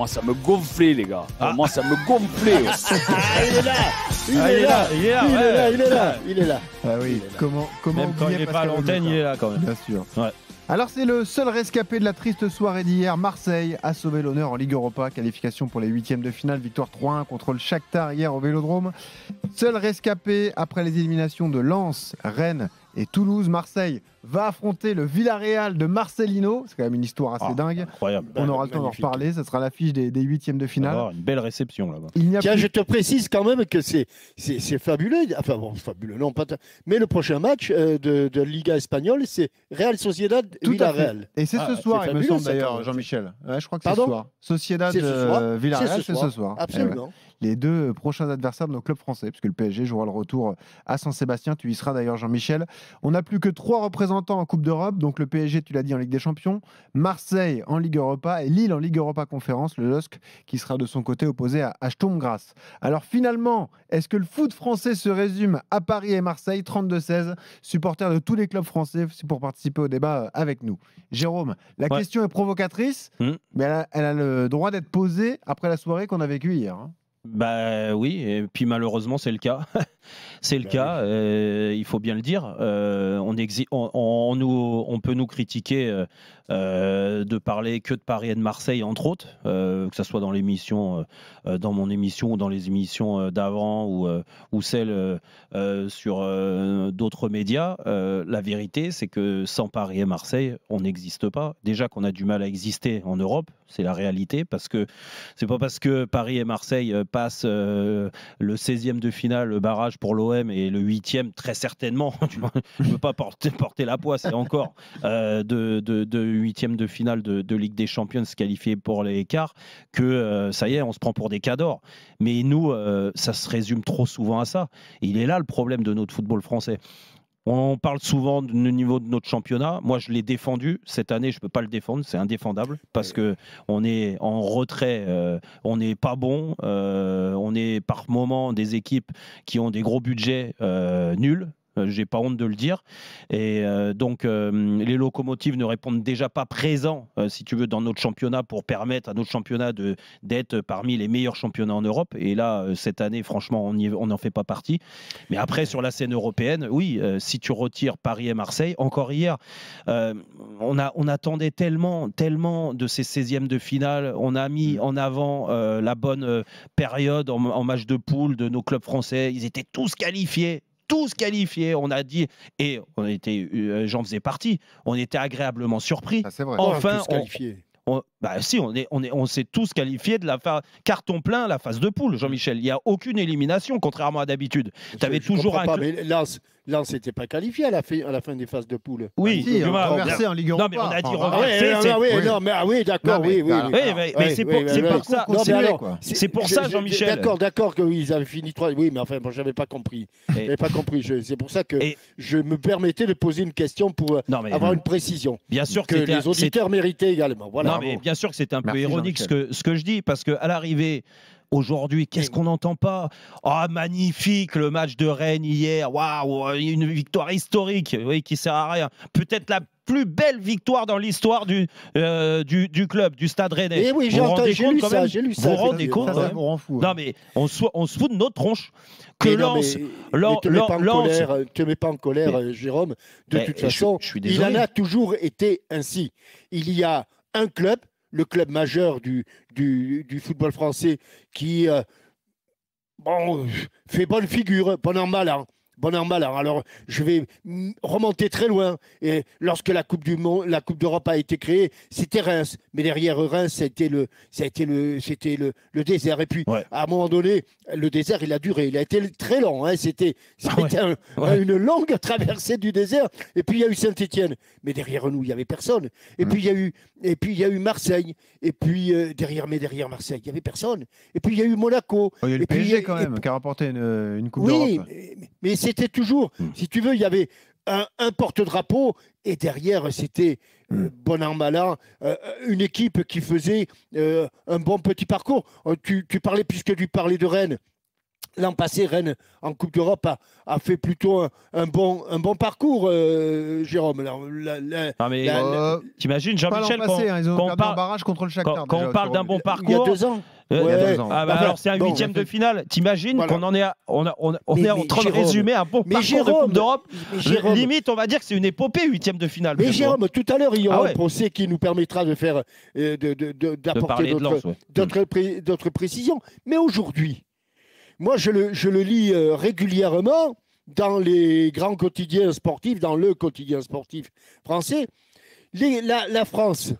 moi, ça me gonflait, les gars. Moi, ça me gonflait. Il est là. Il est là. Ah oui, comment Même quand il n'est pas à l'antenne, il est là quand même. Bien sûr. Ouais. Alors c'est le seul rescapé de la triste soirée d'hier. Marseille a sauvé l'honneur en Ligue Europa. Qualification pour les huitièmes de finale. Victoire 3-1 contre le Shakhtar hier au Vélodrome. Seul rescapé après les éliminations de Lens, Rennes et Toulouse. Marseille va affronter le Villarreal de Marcelino. C'est quand même une histoire assez dingue. Incroyable. On aura le temps d'en reparler. Ça sera l'affiche des huitièmes de finale. Une belle réception là-bas. Tiens, je te précise quand même que c'est fabuleux. Enfin bon, fabuleux, non pas. Mais le prochain match de Liga espagnole, c'est Real Sociedad Villarreal. Et c'est ce soir, il me semble d'ailleurs, Jean-Michel. Ouais, je crois que c'est ce soir. Sociedad Villarreal, c'est ce soir. Absolument. Les deux prochains adversaires de nos clubs français, puisque le PSG jouera le retour à Saint-Sébastien. Tu y seras d'ailleurs, Jean-Michel. On n'a plus que 3 représentants en Coupe d'Europe. Donc le PSG, tu l'as dit, en Ligue des Champions, Marseille en Ligue Europa et Lille en Ligue Europa Conférence. Le LOSC qui sera de son côté opposé à Sturm Graz. Alors finalement, est-ce que le foot français se résume à Paris et Marseille? 32-16, supporters de tous les clubs français pour participer au débat avec nous. Jérôme, la question est provocatrice, mais elle a le droit d'être posée après la soirée qu'on a vécue hier. Bah oui, et puis malheureusement c'est le cas. C'est le cas, il faut bien le dire. On peut nous critiquer de parler que de Paris et de Marseille, entre autres, que ce soit dans l'émission, dans mon émission ou dans les émissions d'avant ou celles sur d'autres médias. La vérité, c'est que sans Paris et Marseille, on n'existe pas. Déjà qu'on a du mal à exister en Europe, c'est la réalité, parce que c'est pas parce que Paris et Marseille passent le 16e de finale, le barrage pour l'OM et le 8e, très certainement, je ne veux pas porter la poisse, et encore de 8e de finale de Ligue des Champions se qualifier pour les quarts, que ça y est, on se prend pour des cadors. Mais nous, ça se résume trop souvent à ça. Et il est là le problème de notre football français. On parle souvent du niveau de notre championnat. Moi, je l'ai défendu. Cette année, je ne peux pas le défendre. C'est indéfendable parce qu'on est en retrait. On n'est pas bon. On est par moments des équipes qui ont des gros budgets nuls. J'ai pas honte de le dire. Et donc, les locomotives ne répondent déjà pas présents, si tu veux, dans notre championnat pour permettre à notre championnat d'être parmi les meilleurs championnats en Europe. Et là, cette année, franchement, on n'en fait pas partie. Mais après, sur la scène européenne, oui, si tu retires Paris et Marseille, encore hier, on attendait tellement de ces 16e de finale. On a mis en avant la bonne période en match de poule de nos clubs français. Ils étaient tous qualifiés. On a dit, et j'en faisais partie, on était agréablement surpris. Ah, c'est vrai. Enfin, tous qualifiés. On s'est tous qualifiés de la carton plein la phase de poule, Jean-Michel. Il n'y a aucune élimination, contrairement à d'habitude. Tu avais toujours un. Mais Lens n'était pas qualifié à la fin des phases de poule. Oui, on a renversé en Ligue Europa. Non, mais on a dit renverser. D'accord, oui. Mais c'est pour ça. C'est pour ça, Jean-Michel. D'accord qu'ils avaient fini 3. Oui, mais enfin, moi, je n'avais pas compris. C'est pour ça que je me permettais de poser une question pour avoir une précision. Bien sûr que les auditeurs méritaient également. Voilà. Non, mais bien sûr que c'est un peu ironique ce que je dis, parce qu'à l'arrivée, aujourd'hui, qu'est-ce qu'on n'entend pas? Oh, magnifique le match de Rennes hier, waouh, une victoire historique, oui, qui sert à rien. Peut-être la plus belle victoire dans l'histoire du club, du Stade Rennais. Et oui, j'ai lu ça. Vous vous rendez compte? Ça vous rend fou. Non, mais on se fout de notre tronche. Que Lens, te mets pas en colère, Jérôme. De toute façon, il en a toujours été ainsi. Il y a un club, le club majeur du football français, qui fait bonne figure, bon an, mal an. Alors, je vais remonter très loin. Et lorsque la Coupe d'Europe a été créée, c'était Reims. Mais derrière Reims, c'était le désert. Et puis, à un moment donné, le désert, il a duré. Il a été très long. Hein. C'était une longue traversée du désert. Et puis, il y a eu Saint-Étienne. Mais derrière nous, il n'y avait personne. Et puis, il y a eu Marseille. Et puis, derrière Marseille, il n'y avait personne. Et puis, il y a eu Monaco. Il y a eu le PSG quand même, qui a remporté une Coupe d'Europe. Oui, mais c'était toujours, si tu veux, il y avait un porte-drapeau et derrière, c'était bon an, mal an, une équipe qui faisait un bon petit parcours. Tu parlais, puisque tu parlais de Rennes, L'an passé, Rennes, en Coupe d'Europe, a fait plutôt un bon parcours, Jérôme. T'imagines, Pas l'an Jean-Michel, passé, ils ont perdu en quand barrage contre le Shakhtar. on déjà, parle d'un bon Il y a parcours, 2 ans. il y a 2 ans. alors c'est un huitième de finale. T'imagines Voilà. qu'on en est, on Mais est en train de Jérôme, résumer un bon parcours de Coupe d'Europe. Jérôme, Limite, on va dire que c'est une épopée, huitième de finale. mais Jérôme, tout à l'heure, il y aura Ah ouais. un procès qui nous permettra de faire, de d'apporter parler de Lens, ouais. d'autres précisions. Mais aujourd'hui, moi, je le lis régulièrement dans les grands quotidiens sportifs, dans le quotidien sportif français. La France,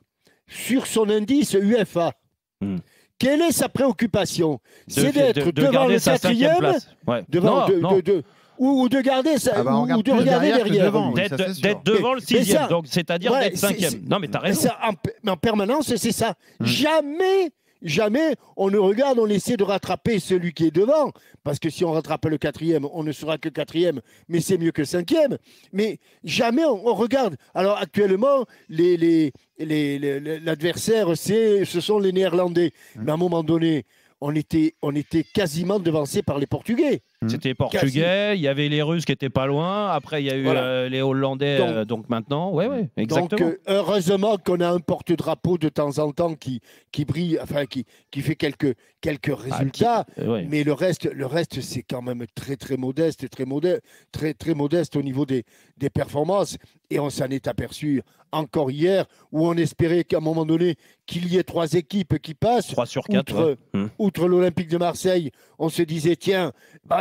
sur son indice UEFA, quelle est sa préoccupation? C'est d'être devant garder le sa 5e quatrième, place. Ouais. devant Non, non. ou de garder Ah bah, on ou regarde de plus regarder derrière que derrière. devant, oui. Ça, c'est sûr. D'être devant le Mais 6e, ça- donc c'est-à-dire Ouais, d'être 5e. Non, mais t'as Mais raison. ça, en permanence, c'est ça. Jamais on ne regarde, on essaie de rattraper celui qui est devant. Parce que si on rattrape le 4e, on ne sera que 4e, mais c'est mieux que 5e. Mais jamais on regarde. Alors actuellement, l'adversaire, ce sont les Néerlandais. Mais à un moment donné, on était quasiment devancé par les Portugais. C'était portugais, il y avait les Russes qui étaient pas loin, après il y a eu Voilà. les Hollandais, donc maintenant, ouais, exactement. Donc, heureusement qu'on a un porte-drapeau de temps en temps qui brille, enfin qui fait quelques résultats, Ouais. mais le reste c'est quand même très modeste, très modeste au niveau des performances. Et on s'en est aperçu encore hier, où on espérait qu'à un moment donné qu'il y ait 3 équipes qui passent. 3 sur 4. Outre l'Olympique de Marseille, on se disait tiens,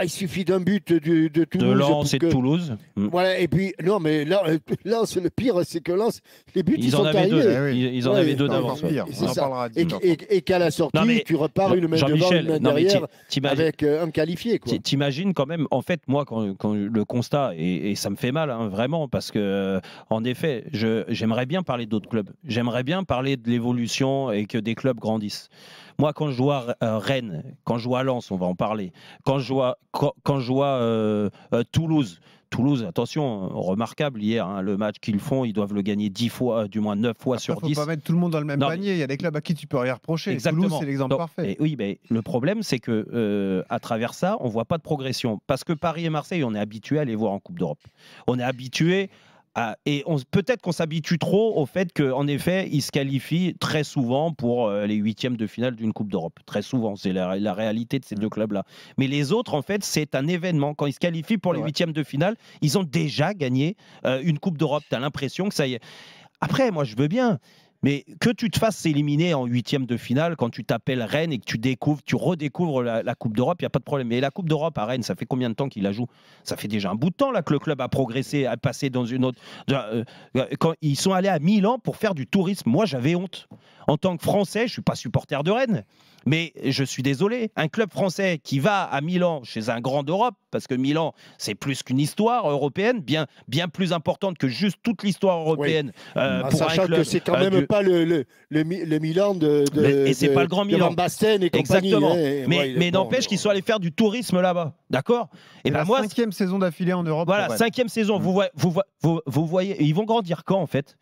il suffit d'un but de Toulouse. De Lens pour et de que- Toulouse. Voilà, et puis, non, mais là, c'est le pire, c'est que Lens, les buts, ils Ils en sont avaient arrivés. deux. Eh oui. Ils en Ouais, avaient deux c'est encore d'avance. pire. C'est On en ça. parlera Et, dimanche. qu'à la sortie, Non, mais tu repars une main devant, Jean-Michel, une main non, mais derrière, t'imagines- avec un qualifié. Quoi. T'imagines quand même, en fait, moi, quand le constat, et ça me fait mal, hein, vraiment, parce que, en effet, j'aimerais bien parler d'autres clubs. J'aimerais bien parler de l'évolution et que des clubs grandissent. Moi, quand je vois Rennes, quand je vois Lens, on va en parler, quand je vois Toulouse, attention, remarquable hier, hein, le match qu'ils font, ils doivent le gagner 10 fois, du moins 9 fois Après, sur 10. faut pas mettre tout le monde dans le même Non, panier. Il y a des clubs à qui tu peux rien reprocher. Exactement. Toulouse, c'est l'exemple Donc, parfait. et oui, mais le problème, c'est que à travers ça, on voit pas de progression. Parce que Paris et Marseille, on est habitué à les voir en Coupe d'Europe. On est habitué peut-être qu'on s'habitue trop au fait qu'en effet, ils se qualifient très souvent pour les huitièmes de finale d'une Coupe d'Europe. Très souvent, c'est la réalité de ces deux clubs-là. Mais les autres, en fait, c'est un événement. Quand ils se qualifient pour les huitièmes de finale, ils ont déjà gagné une Coupe d'Europe. Tu as l'impression que ça y est. Après, moi, je veux bien. Mais que tu te fasses éliminer en huitième de finale quand tu t'appelles Rennes et que tu redécouvres la Coupe d'Europe, il n'y a pas de problème. Mais la Coupe d'Europe à Rennes, ça fait combien de temps qu'il la joue? Ça fait déjà un bout de temps là que le club a progressé, a passé dans une autre. Quand ils sont allés à Milan pour faire du tourisme, moi j'avais honte. En tant que Français, je ne suis pas supporter de Rennes. Mais je suis désolé, un club français qui va à Milan chez un grand d'Europe, parce que Milan, c'est plus qu'une histoire européenne, bien plus importante que juste toute l'histoire européenne. Oui. Pour sachant un club, que c'est quand même pas le Milan et c'est pas le grand Milan. Van Basten et compagnie. Exactement. Hein, mais n'empêche qu'ils sont allés faire du tourisme là-bas. D'accord? Et la moi, 5e saison d'affilée en Europe. voilà, 5e saison. Vous voyez, ils vont grandir quand en fait?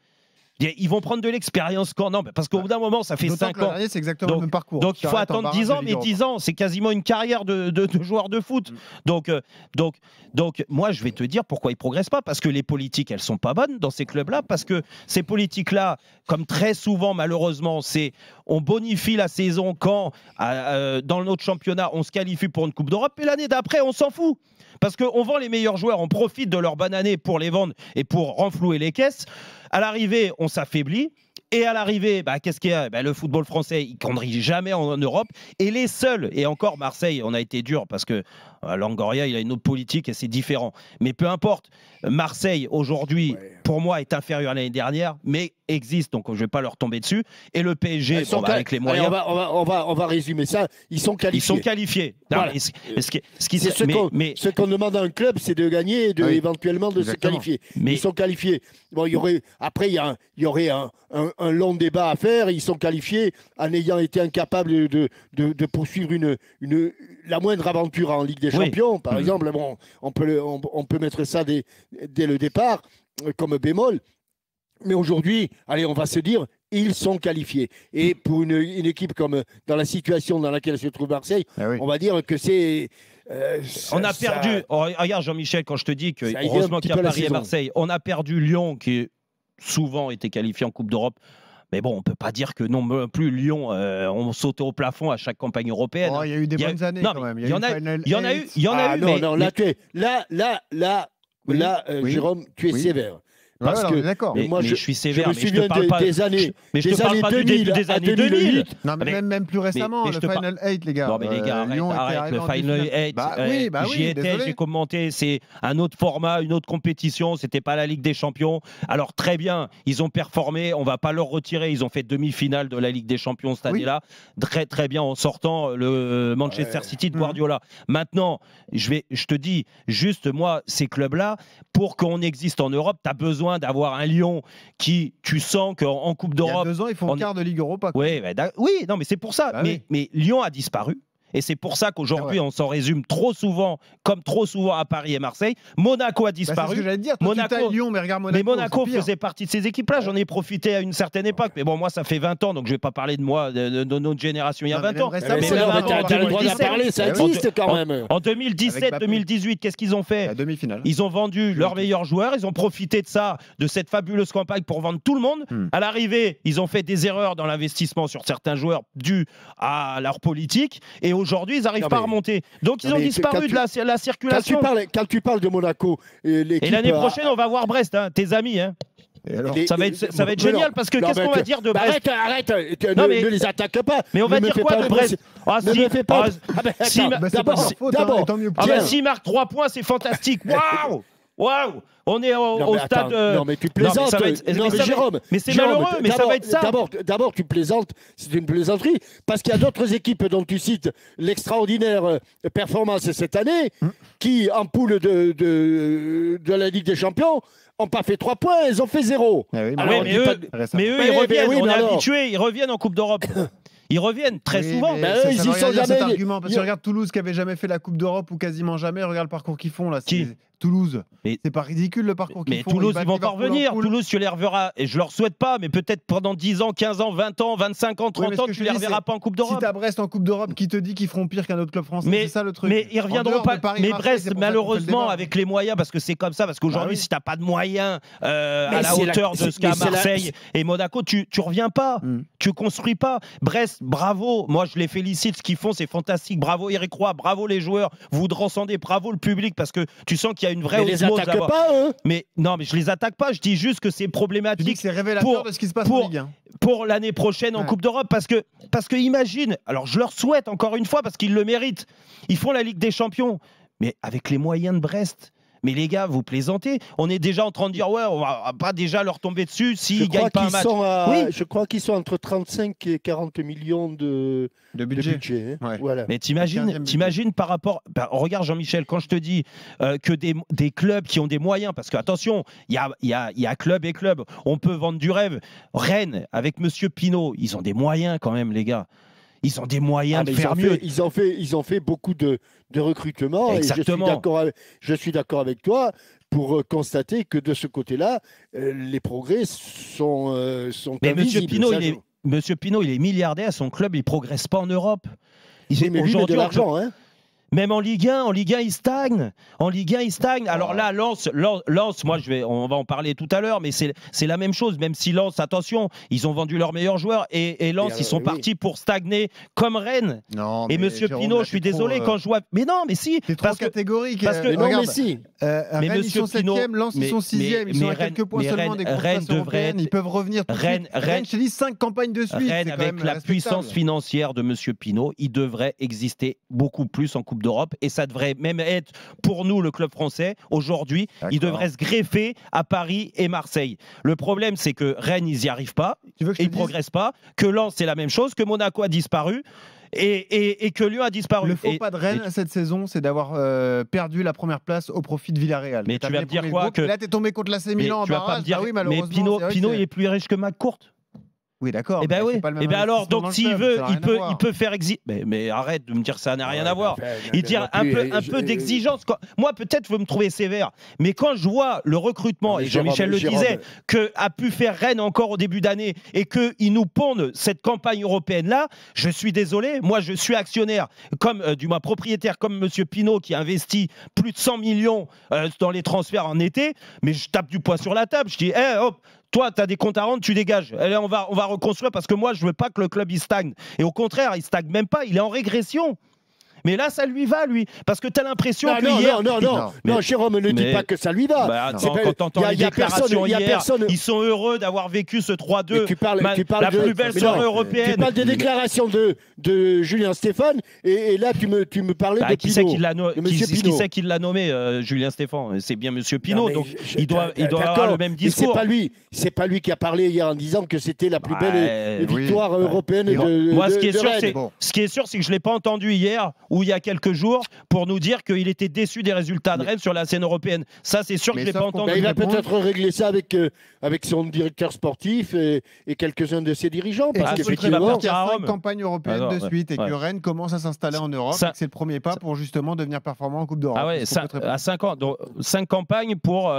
Ils vont prendre de l'expérience quand? Non, parce qu'au bout d'un moment, ça fait 5 ans. C'est exactement le même parcours. Donc il faut attendre 10 ans, mais 10 ans, c'est quasiment une carrière de joueur de foot. Donc, moi, je vais te dire pourquoi ils ne progressent pas. Parce que les politiques, elles ne sont pas bonnes dans ces clubs-là. Parce que ces politiques-là, comme très souvent, malheureusement, on bonifie la saison quand, dans notre championnat, on se qualifie pour une Coupe d'Europe. Et l'année d'après, on s'en fout. Parce qu'on vend les meilleurs joueurs, on profite de leur bonne année pour les vendre et pour renflouer les caisses. À l'arrivée, on s'affaiblit. Et à l'arrivée, qu'est-ce qu'il y a? Le football français, il ne conduit jamais en Europe. Et les seuls, et encore Marseille, on a été dur parce que Longoria, il a une autre politique et c'est différent. Mais peu importe, Marseille, aujourd'hui, pour moi, est inférieur à l'année dernière, mais existe, donc je ne vais pas leur tomber dessus. Et le PSG, avec les moyens... Allez, on va résumer ça. Ils sont qualifiés. Ils sont qualifiés. Non, Voilà. Ce qu'on demande à un club, c'est de gagner et éventuellement de se qualifier. Ils sont qualifiés. Bon, après, il y aurait un long débat à faire. Ils sont qualifiés en ayant été incapables de poursuivre la moindre aventure en Ligue des Champions, par exemple. Bon, on peut mettre ça dès le départ comme bémol. Mais aujourd'hui, allez, on va se dire, ils sont qualifiés. Et pour une équipe comme dans la situation dans laquelle se trouve Marseille, on va dire que c'est On a perdu. Oh, regarde Jean-Michel, quand je te dis que Ça y est, heureusement un petit qu'il y a peu la Paris et saison. Marseille, on a perdu Lyon qui souvent été qualifié en Coupe d'Europe. Mais bon, on peut pas dire que non plus Lyon ont sauté au plafond à chaque campagne européenne. Oh, il y a eu des Il y a- bonnes années non, quand même. il y en a eu, Final il y en a eu, Eight. il y en a eu. non, mais, non, là, Oui, oui. Jérôme, tu es Oui. sévère. Ouais, Parce on que est d'accord. mais moi, je suis sévère, me mais je te souviens parle pas des années, mais je te des parle années pas du début 2000 des à années 2008. 2000. Non, mais Mais- même plus récemment, mais le je te Final 8, les gars. Non mais les gars, Lyon était arrête arrivé le en Final demi-finale. 8. Bah oui, J'y étais, désolé. j'ai commenté. C'est un autre format, une autre compétition. C'était pas la Ligue des Champions. Alors très bien, ils ont performé. On va pas leur retirer. Ils ont fait demi-finale de la Ligue des Champions cette Oui. année-là. Très très bien en sortant le Manchester City de Guardiola. Maintenant, je te dis juste moi, ces clubs-là, pour qu'on existe en Europe, tu as besoin d'avoir un Lyon qui, tu sens qu'en Coupe Il y a d'Europe. 2 ans, ils font quart de Ligue Europa. quoi. Oui, oui, non, mais c'est pour ça. Bah mais Lyon a disparu. Et c'est pour ça qu'aujourd'hui, C'est vrai. on s'en résume trop souvent, comme trop souvent à Paris et Marseille. Monaco a Bah, c'est ce disparu. que j'allais te dire. Toi, Monaco- tu tailles Lyon, mais regarde Monaco. mais Monaco c'est pire. faisait partie de ces équipes-là. J'en ai profité à une certaine époque. Mais bon, moi, ça fait 20 ans, donc je ne vais pas parler de moi, de notre génération il y a Non, mais 20 ans. même Mais récemment, c'est mais là, même mais avant, t'as le droit d'en 2017, parler, ça Eh oui. existe quand même. En Avec 2017-2018, qu'est-ce qu'ils ont fait La demi-finale. Ils ont vendu leurs meilleurs joueurs, ils ont profité de ça, de cette fabuleuse campagne pour vendre tout le monde. À l'arrivée, ils ont fait des erreurs dans l'investissement sur certains joueurs dus à leur politique. Et aujourd'hui, ils n'arrivent Non, pas à mais- remonter. Donc, ils Non, ont mais disparu quand de la Quand circulation. tu parles de Monaco, l'équipe Et l'année a- prochaine, on va voir Brest, hein, tes amis. Hein. Et alors les- Ça va être mais génial non. parce que Non, qu'est-ce mais qu'on va tu- dire de bah, Brest arrête, Non, ne mais- les attaque pas. Mais on va Ne me dire fais quoi pas de Brest Ah, Ne si, me fais pas. ah, Ah, ben, si, attends, bah, Bah, c'est pas leur faute, hein, d'abord, et tant mieux pour ah eux. bah, s'il marque 3 points, c'est fantastique. Waouh Waouh On est Non, au mais stade. attends, non, mais tu plaisantes. Non, mais ça va être- Non, mais mais ça va- Jérôme, mais c'est Jérôme, malheureux, mais ça va être ça. D'abord, tu plaisantes, c'est une plaisanterie, parce qu'il y a d'autres équipes dont tu cites l'extraordinaire performance cette année, qui, en poule de la Ligue des Champions, n'ont pas fait 3 points, elles ont fait 0. Ah oui, Alors, Ouais, on mais dit eux, pas de- récemment. mais eux, Mais ils oui, reviennent. mais oui, On mais est alors habitués, ils reviennent en Coupe d'Europe. Ils reviennent très Oui, souvent. mais Bah, ça eux, ils veut y rien sont dire, cet jamais. argument, parce que regarde Toulouse qui avait jamais fait la Coupe d'Europe ou quasiment jamais. Regarde le parcours qu'ils font là. Qui C'est Toulouse. Mais- C'est pas ridicule le parcours qu'ils Mais font. Toulouse, battent ils vont pas Liverpool en revenir. poule. Toulouse, tu les reverras. Et je leur souhaite pas, mais peut-être pendant 10 ans, 15 ans, 20 ans, 25 ans, Oui, 30 mais ce ans, que tu je les dis, reverras c'est- pas en Coupe Si d'Europe. t'as Brest en Coupe d'Europe qui te dit qu'ils feront pire qu'un autre club français, Mais- c'est ça le truc. Mais ils En reviendront dehors pas. de Paris, Mais Marseille, Brest, c'est pour ça qu'on fait le malheureusement, débat. avec les moyens, parce que c'est comme ça. Parce qu'aujourd'hui, Bah oui. si t'as pas de moyens à Mais la c'est la- hauteur de ce c'est- qu'a mais c'est la- Marseille et Monaco, tu reviens pas. Tu construis pas. Brest, bravo. Moi, je les félicite. Ce qu'ils font, c'est fantastique. Bravo Eric Roy, bravo les joueurs. Vous transcendez, bravo le public, parce que tu sens qu'il y a une vraie Mais les osmose attaque là-bas. pas, eux. Mais non, mais je les attaque pas. Je dis juste que c'est Tu dis problématique que c'est révélateur pour- de ce qui se passe pour- en Ligue 1. pour l'année prochaine en Ouais. Coupe d'Europe parce que imagine, alors je leur souhaite encore une fois parce qu'ils le méritent, ils font la Ligue des Champions, mais avec les moyens de Brest. Mais les gars, vous plaisantez. On est déjà en train de dire ouais, on va pas déjà leur tomber dessus Je s'ils crois gagnent pas un qu'ils match. sont à- Oui. je crois qu'ils sont entre 35 et 40 millions de De budget. budget. hein. Ouais. Voilà. Mais 15e t'imagines par rapport. Regarde Jean-Michel, quand je te dis que des clubs qui ont des moyens, parce que attention, il y a club et club, on peut vendre du rêve. Rennes, avec Monsieur Pinault, ils ont des moyens quand même, les gars. Ils ont des moyens Ah, de mais faire mieux. ils ont fait beaucoup de recrutement. Exactement. Et je suis d'accord avec toi pour constater que de ce côté-là, les progrès sont Mais invisibles. Monsieur Pinault, il est milliardaire, son club, il progresse pas en Europe. Oui, mais lui, il met de Aujourd'hui, l'argent. Hein. même en Ligue 1, il stagne. En Ligue 1, il stagne. Alors là, Lens, moi, on va en parler tout à l'heure, mais c'est la même chose. Même si Lens, attention, ils ont vendu leurs meilleurs joueurs et Lens, ils sont oui. partis pour stagner comme Rennes. Non, Et mais Monsieur Jérôme, Pinault, là, je suis t'es trop, désolé quand je vois. Mais non, mais si. T'es trop Parce que catégorique. parce que- Mais non, regarde, mais si. Rennes, ils Monsieur sont Pinault, 7e, Lens, ils mais- sont 6e, ils sont mais à quelques points mais seulement des Rennes courses devrait européennes, être- ils peuvent revenir tout de suite. Rennes, je te dis 5 campagnes de suite. Rennes, c'est quand avec même la respectable. puissance financière de Monsieur Pinault, il devrait exister beaucoup plus en Coupe d'Europe et ça devrait même être pour nous le club français aujourd'hui. Il D'accord. devrait se greffer à Paris et Marseille. Le problème, c'est que Rennes, ils n'y arrivent pas, Tu veux que je ils te ne dise progressent pas. Que Lens, c'est la même chose. Que Monaco a disparu et que Lyon a disparu. Le faux Et- pas de Rennes et- cette saison, c'est d'avoir perdu la première place au profit de Villarreal. Mais T'as tu vas fait me dire premier quoi groupe, que- et là, t'es tombé contre l'AC mais Milan en tu vas pas barrage. me dire. Ah oui, mais malheureusement, Pinault, c'est vrai que Pinault, c'est- il est plus riche que McCourt. Oui, d'accord. Eh ben mais oui. c'est pas le même Eh ben alors, investissement dans donc le s'il club, veut, ça n'a rien à voir. il peut faire mais arrête de me dire ça n'a rien à voir. enfin, Il dit un peu d'exigence. Moi, peut-être vous me trouvez sévère, mais quand je vois le recrutement, Non, mais et Jean-Michel le Jérôme, disait, que a pu faire Rennes encore au début d'année et qu'ils nous pondent cette campagne européenne-là, je suis désolé. Moi, je suis actionnaire, du moins propriétaire, comme Monsieur Pinault qui a investi plus de 100 millions dans les transferts en été, mais je tape du poing sur la table. Je dis, hop. Toi, tu as des comptes à rendre, tu dégages. Allez, on va reconstruire parce que moi, je veux pas que le club il stagne. Et au contraire, il stagne même pas, il est en régression. Mais là, ça lui va, lui. Parce que tu as l'impression que hier... Non, Jérôme, ne dis pas que ça lui va. Bah, attends, quand t'entends les déclarations hier, ils sont heureux d'avoir vécu ce 3-2. Tu parles la plus belle soirée européenne. Tu parles des déclarations de Julien Stéphane et là, tu me parlais de qui c'est Pinault. Qui c'est qui l'a nommé, Julien Stéphane? C'est bien Monsieur Pinault. Donc, il doit avoir le même discours. C'est pas lui qui a parlé hier en disant que c'était la plus belle victoire européenne de Moi, ce qui est sûr, c'est que je ne l'ai pas entendu hier ou il y a quelques jours pour nous dire qu'il était déçu des résultats de Rennes sur la scène européenne. Ça, c'est sûr que je ne l'ai pas entendu. Il va peut-être régler ça avec son directeur sportif et quelques-uns de ses dirigeants. Parce qu'effectivement, il y a 5 campagnes européennes de suite et que Rennes commence à s'installer en Europe. C'est le premier pas pour justement devenir performant en Coupe d'Europe. Ah ouais, à 5 ans, donc 5 campagnes pour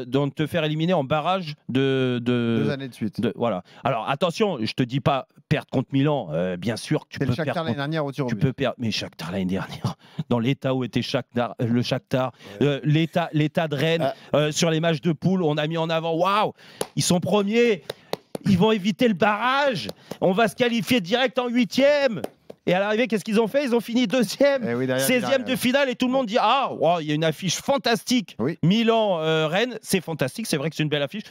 donc te faire éliminer en barrage de 2 années de suite. Voilà. Alors attention, je te dis pas perdre contre Milan, bien sûr que tu peux perdre. Shakhtar l'année dernière au tir au but. Tu peux perdre, mais Shakhtar l'année dernière, dans l'état où était le Shakhtar, l'état de Rennes, sur les matchs de poule, on a mis en avant, waouh, ils sont premiers, ils vont éviter le barrage, on va se qualifier direct en 8e. Et à l'arrivée, qu'est-ce qu'ils ont fait? Ils ont fini 2e, 16e de finale et tout le monde dit il y a une affiche fantastique. Oui. Milan-Rennes, c'est fantastique, c'est vrai que c'est une belle affiche.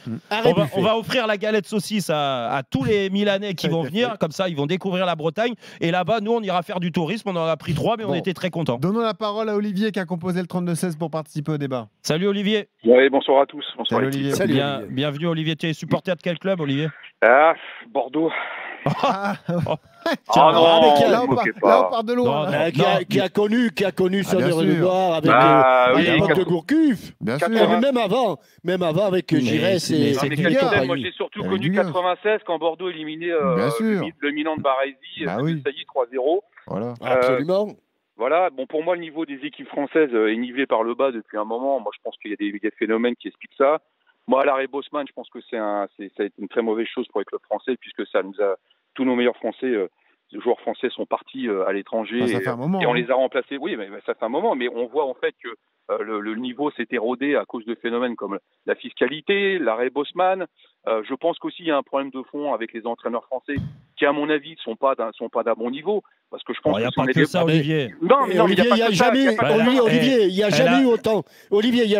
On va offrir la galette saucisse à tous les Milanais qui vont venir, comme ça ils vont découvrir la Bretagne. Et là-bas, nous, on ira faire du tourisme, on en a pris 3, mais on était très contents. Donnons la parole à Olivier qui a composé le 32-16 pour participer au débat. Salut Olivier. Oui, bonsoir à tous. Bonsoir Salut Olivier. Salut, bienvenue Olivier, tu es supporter de quel club Olivier? Bordeaux. Là, non, on part de loin. Qui a connu Sonnery Noir avec l'époque de Gourcuff. Bien sûr. Même avant avec Giresse et capitaine, moi j'ai surtout connu 96 quand Bordeaux éliminait le Milan de Baresi, ça y est, 3-0. Voilà. Absolument. Voilà, bon, pour moi, le niveau des équipes françaises est nivelé par le bas depuis un moment. Moi, je pense qu'il y a des phénomènes qui expliquent ça. Moi, l'arrêt Bosman, je pense que ça a été une très mauvaise chose pour les clubs français, puisque tous nos meilleurs joueurs français sont partis à l'étranger. Ça fait un moment. Et on les a remplacés. Oui, mais ça fait un moment. Mais on voit en fait que le niveau s'est érodé à cause de phénomènes comme la fiscalité, l'arrêt Bosman. Je pense qu'aussi il y a un problème de fond avec les entraîneurs français qui, à mon avis, ne sont pas d'un bon niveau. Parce que je pense il n'y a pas que ça, Olivier. Olivier, il n'y a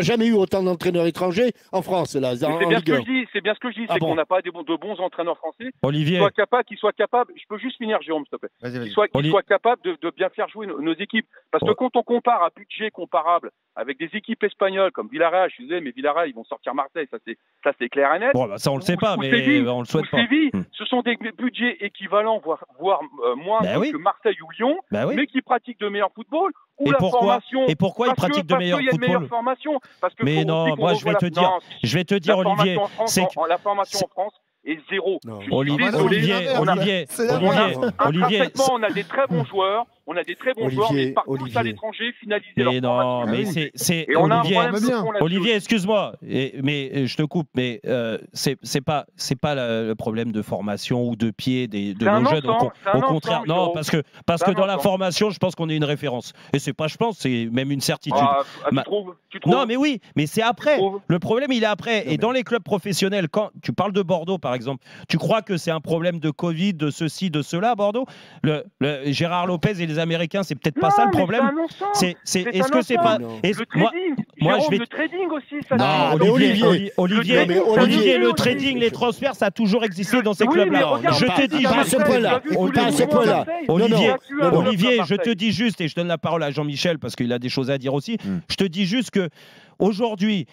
jamais eu autant d'entraîneurs étrangers en France. Là, c'est bien ce que je dis. C'est qu'on n'a pas de bons entraîneurs français. Olivier. Qui soient capables. Je peux juste finir, Jérôme, s'il te plaît. Qui soient capables de bien faire jouer nos équipes. Parce que quand on compare à budget comparable avec des équipes espagnoles comme Villarreal, je suis désolé, mais Villarreal, ils vont sortir Marseille. Ça, c'est clair et net. Bon, ça, on le sait pas, mais on le souhaite pas. Ce sont des budgets équivalents, voire moins que Marseille ou Lyon, mais qui pratiquent de meilleur football. Et pourquoi ils pratiquent de meilleur football? Mais non, moi je vais te dire, Olivier, c'est que la formation en France est zéro. Olivier, on a des très bons joueurs. Mais partout à l'étranger, finaliser leur formation. Mais c'est Olivier, excuse-moi, mais je te coupe, mais c'est pas le problème de formation ou de pied de nos jeunes. Au contraire, non, parce que dans la formation, je pense qu'on est une référence. Et c'est même une certitude. Tu trouves non, mais oui, mais c'est après. Le problème, il est après. Et dans les clubs professionnels, quand tu parles de Bordeaux, par exemple, tu crois que c'est un problème de Covid, de ceci, de cela à Bordeaux? Gérard Lopez et les Américains, c'est peut-être pas ça le problème. Est-ce que c'est pas le trading aussi, ça. Non, Olivier, le trading, les transferts, ça a toujours existé dans ces clubs-là. Je te dis pas à ce point-là. Olivier, je te dis juste, et je donne la parole à Jean-Michel parce qu'il a des choses à dire aussi. Je te dis juste que aujourd'hui,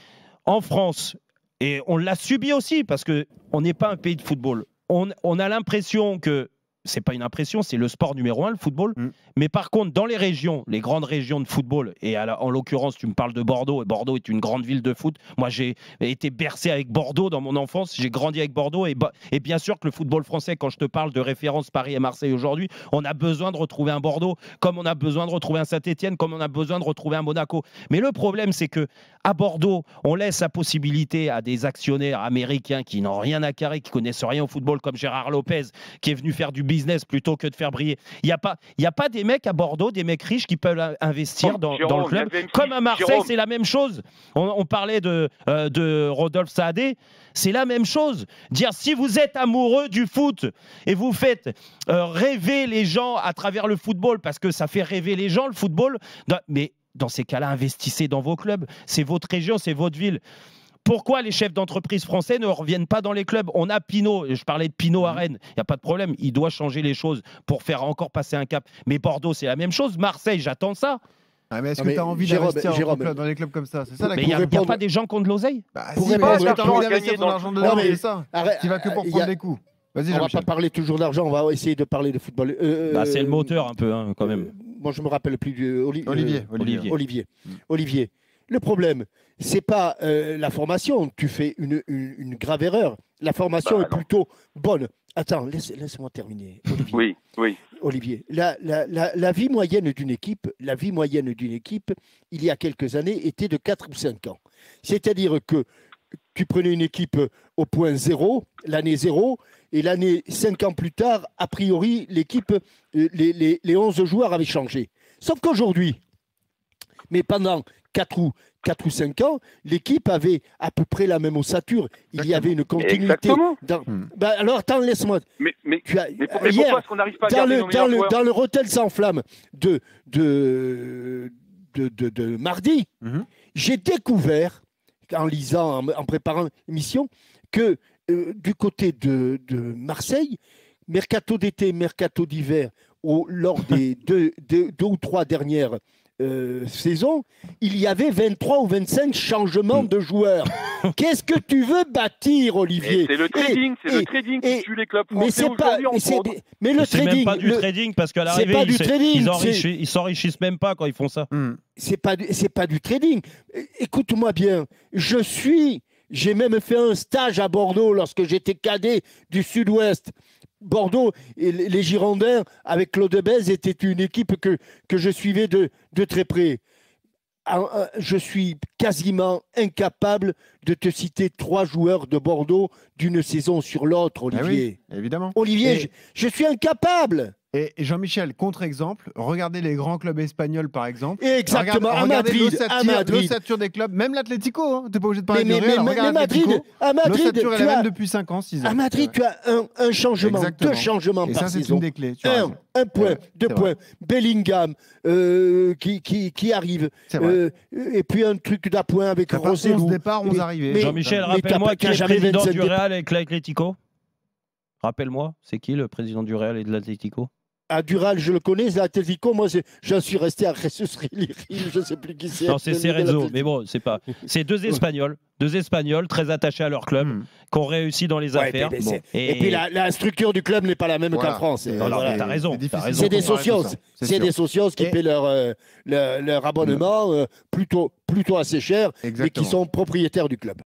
en France, et on l'a subi aussi parce que on n'est pas un pays de football. On a l'impression que c'est pas une impression, c'est le sport numéro 1, le football. Mais par contre, dans les régions, les grandes régions de football, et en l'occurrence, tu me parles de Bordeaux, et Bordeaux est une grande ville de foot. Moi, j'ai été bercé avec Bordeaux dans mon enfance, j'ai grandi avec Bordeaux, et bien sûr que le football français, quand je te parle de référence Paris et Marseille aujourd'hui, on a besoin de retrouver un Bordeaux, comme on a besoin de retrouver un Saint-Etienne, comme on a besoin de retrouver un Monaco. Mais le problème, c'est que à Bordeaux, on laisse la possibilité à des actionnaires américains qui n'ont rien à carrer, qui connaissent rien au football, comme Gérard Lopez, qui est venu faire du business plutôt que de faire briller. Il n'y a pas des mecs à Bordeaux, des mecs riches qui peuvent investir dans le club. Comme à Marseille, c'est la même chose. On parlait de Rodolphe Saadé, c'est la même chose. Dire, si vous êtes amoureux du foot et vous faites rêver les gens à travers le football, parce que ça fait rêver les gens, le football, mais dans ces cas-là, investissez dans vos clubs. C'est votre région, c'est votre ville. Pourquoi les chefs d'entreprise français ne reviennent pas dans les clubs? On a Pinot, je parlais de Pinot à Rennes, il n'y a pas de problème, il doit changer les choses pour faire encore passer un cap. Mais Bordeaux, c'est la même chose. Marseille, j'attends ça. Ah, mais est-ce que tu as envie d'investir dans les clubs comme ça? C'est ça la Mais il n'y a pas des gens qui ont de l'oseille. Pour répondre, tu as envie d'investir ton argent dedans, c'est ça. Tu vas que pour prendre des coups. Vas-y, on va pas parler toujours d'argent, on va essayer de parler de football. C'est le moteur un peu, quand même. Moi, je me rappelle plus de Olivier. Le problème, c'est pas la formation. Tu fais une grave erreur. La formation est plutôt bonne. Attends, laisse-moi terminer. Olivier. Oui. Olivier, la vie moyenne d'une équipe, il y a quelques années, était de 4 ou 5 ans. C'est-à-dire que tu prenais une équipe au point 0, l'année 0, et l'année 5 ans plus tard, a priori, l'équipe, les 11 joueurs avaient changé. Sauf qu'aujourd'hui, mais pendant 4 ou 5 ans, l'équipe avait à peu près la même ossature. Il y avait une continuité. Alors, attends, laisse-moi. Mais pourquoi est-ce qu'on n'arrive pas à garder nos meilleurs joueurs dans le Rotel sans flamme de mardi, j'ai découvert, en lisant, en préparant l'émission, que du côté de Marseille, mercato d'été, mercato d'hiver, lors des deux ou trois dernières saisons, il y avait 23 ou 25 changements de joueurs. Qu'est-ce que tu veux bâtir, Olivier? C'est le trading, le trading qui tue les clubs français aujourd'hui. Mais le trading, même pas du trading, parce qu'à l'arrivée, ils s'enrichissent même pas quand ils font ça. C'est pas du trading. Écoute-moi bien, j'ai même fait un stage à Bordeaux lorsque j'étais cadet du Sud-Ouest. Bordeaux, et les Girondins, avec Claude Bèze, étaient une équipe que je suivais de très près. Je suis quasiment incapable de te citer 3 joueurs de Bordeaux d'une saison sur l'autre, Olivier. Oui, évidemment. Olivier, je suis incapable. Et Jean-Michel, contre-exemple, regardez les grands clubs espagnols, par exemple. Exactement, à Madrid. L'ossature des clubs, même l'Atlético, tu n'es pas obligé de parler du Real. À Madrid, l'ossature est la même depuis 5 ans, 6 ans. À Madrid, tu as un changement, 2 changements par saison. Et ça, c'est une des clés. Un point, 2 points. Bellingham, qui arrive. Et puis un truc d'appoint avec Rosselló. 11 départs, 11 arrivées. Jean-Michel, rappelle-moi qui est le président du Real avec l'Atlético. Rappelle-moi, c'est qui le président du Real et de l'Atlético? Dural, je le connais, l'Atlético, moi j'en suis resté à Jesus Rilly, je ne sais plus qui c'est. Non, c'est Cerezo, mais bon, c'est pas. C'est 2 Espagnols très attachés à leur club, qui ont réussi dans les affaires. Et puis la structure du club n'est pas la même qu'en France. T'as raison. C'est des socios qui paient leur abonnement plutôt assez cher et qui sont propriétaires du club.